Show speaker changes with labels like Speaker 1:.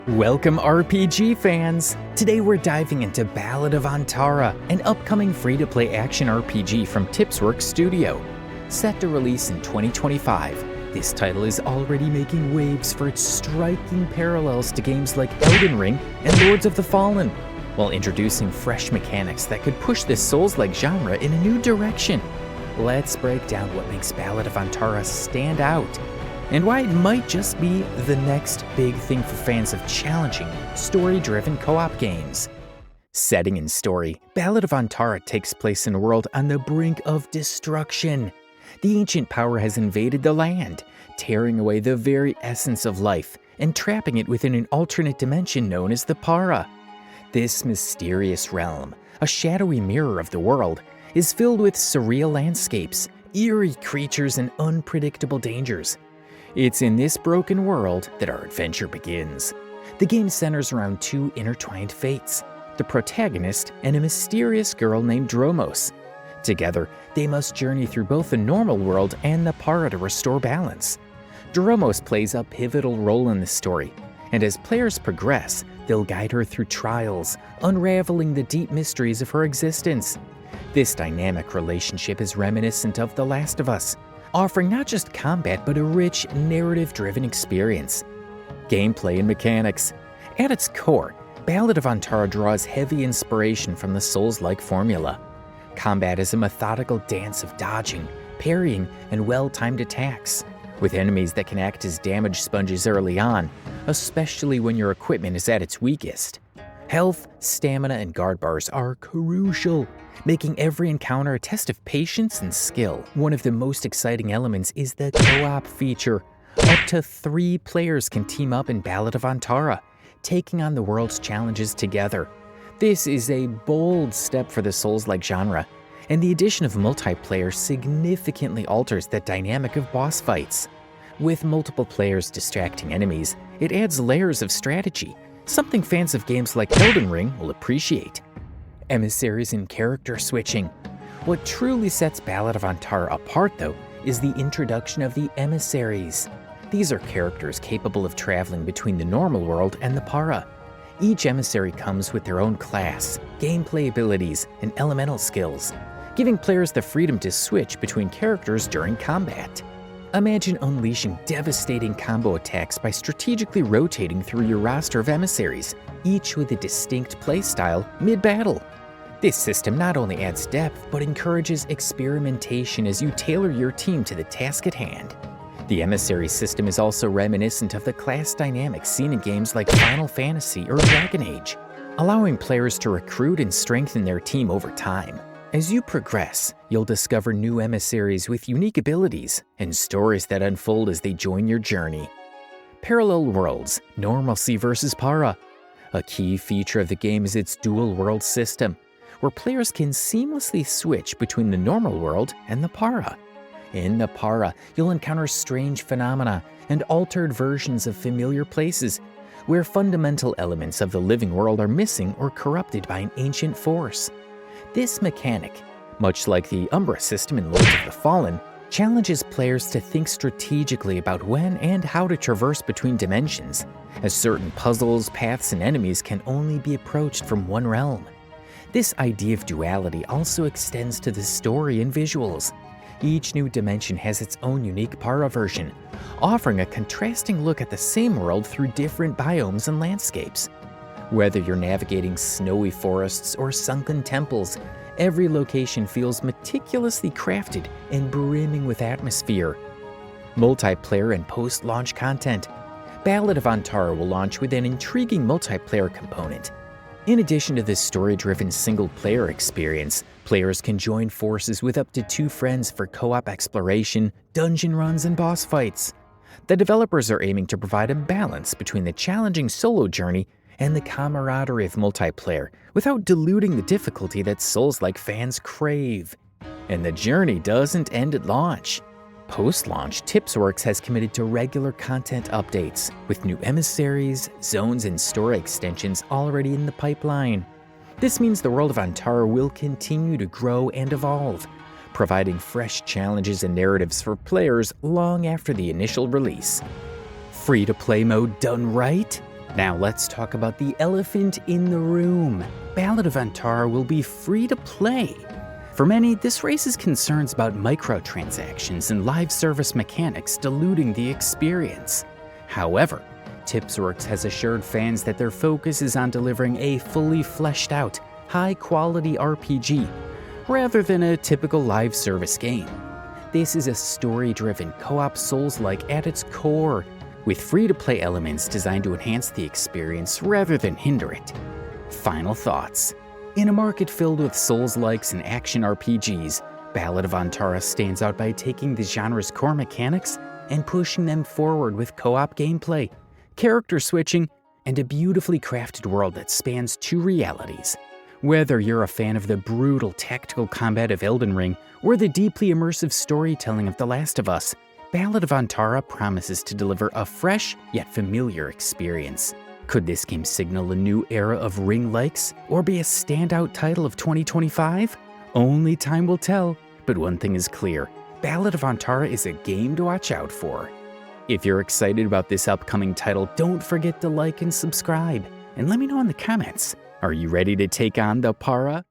Speaker 1: Welcome RPG fans! Today we're diving into Ballad of Antara, an upcoming free-to-play action RPG from Tipsworks Studio. Set to release in 2025, this title is already making waves for its striking parallels to games like Elden Ring and Lords of the Fallen, while introducing fresh mechanics that could push this Souls-like genre in a new direction. Let's break down what makes Ballad of Antara stand out, and why it might just be the next big thing for fans of challenging, story-driven co-op games. Setting and story, Ballad of Antara takes place in a world on the brink of destruction. The ancient power has invaded the land, tearing away the very essence of life and trapping it within an alternate dimension known as the Para. This mysterious realm, a shadowy mirror of the world, is filled with surreal landscapes, eerie creatures, and unpredictable dangers. It's in this broken world that our adventure begins. The game centers around two intertwined fates, the protagonist and a mysterious girl named Dromos. Together, they must journey through both the normal world and the Para to restore balance. Dromos plays a pivotal role in the story, and as players progress, they'll guide her through trials, unraveling the deep mysteries of her existence. This dynamic relationship is reminiscent of The Last of Us, offering not just combat but a rich, narrative-driven experience. Gameplay and mechanics. At its core, Ballad of Antara draws heavy inspiration from the Souls-like formula. Combat is a methodical dance of dodging, parrying, and well-timed attacks, with enemies that can act as damage sponges early on, especially when your equipment is at its weakest. Health, stamina, and guard bars are crucial, making every encounter a test of patience and skill. One of the most exciting elements is the co-op feature. Up to 3 players can team up in Ballad of Antara, taking on the world's challenges together. This is a bold step for the Souls-like genre, and the addition of multiplayer significantly alters the dynamic of boss fights. With multiple players distracting enemies, it adds layers of strategy, something fans of games like Elden Ring will appreciate. Emissaries and character switching. What truly sets Ballad of Antara apart, though, is the introduction of the emissaries. These are characters capable of traveling between the normal world and the Para. Each emissary comes with their own class, gameplay abilities, and elemental skills, giving players the freedom to switch between characters during combat. Imagine unleashing devastating combo attacks by strategically rotating through your roster of emissaries, each with a distinct playstyle mid-battle. This system not only adds depth, but encourages experimentation as you tailor your team to the task at hand. The emissary system is also reminiscent of the class dynamics seen in games like Final Fantasy or Dragon Age, allowing players to recruit and strengthen their team over time. As you progress, you'll discover new emissaries with unique abilities and stories that unfold as they join your journey. Parallel worlds, normalcy versus Para. A key feature of the game is its dual world system, where players can seamlessly switch between the normal world and the Para. In the Para, you'll encounter strange phenomena and altered versions of familiar places, where fundamental elements of the living world are missing or corrupted by an ancient force. This mechanic, much like the Umbra system in Lords of the Fallen, challenges players to think strategically about when and how to traverse between dimensions, as certain puzzles, paths, and enemies can only be approached from one realm. This idea of duality also extends to the story and visuals. Each new dimension has its own unique Para version, offering a contrasting look at the same world through different biomes and landscapes. Whether you're navigating snowy forests or sunken temples, every location feels meticulously crafted and brimming with atmosphere. Multiplayer and post-launch content. Ballad of Antara will launch with an intriguing multiplayer component. In addition to this story-driven single-player experience, players can join forces with up to 2 friends for co-op exploration, dungeon runs, and boss fights. The developers are aiming to provide a balance between the challenging solo journey and the camaraderie of multiplayer without diluting the difficulty that Souls-like fans crave. And the journey doesn't end at launch. Post-launch, Tipsworks has committed to regular content updates, with new emissaries, zones, and story extensions already in the pipeline. This means the world of Antara will continue to grow and evolve, providing fresh challenges and narratives for players long after the initial release. Free-to-play mode done right? Now let's talk about the elephant in the room. Ballad of Antara will be free to play. For many, this raises concerns about microtransactions and live service mechanics diluting the experience. However, Tipsworks has assured fans that their focus is on delivering a fully fleshed out, high-quality RPG, rather than a typical live service game. This is a story-driven, co-op Souls-like at its core, with free-to-play elements designed to enhance the experience rather than hinder it. Final thoughts. In a market filled with Souls-likes and action RPGs, Ballad of Antara stands out by taking the genre's core mechanics and pushing them forward with co-op gameplay, character switching, and a beautifully crafted world that spans two realities. Whether you're a fan of the brutal tactical combat of Elden Ring or the deeply immersive storytelling of The Last of Us, Ballad of Antara promises to deliver a fresh yet familiar experience. Could this game signal a new era of Ring-likes or be a standout title of 2025? Only time will tell, but one thing is clear, Ballad of Antara is a game to watch out for. If you're excited about this upcoming title, don't forget to like and subscribe, and let me know in the comments. Are you ready to take on the Para?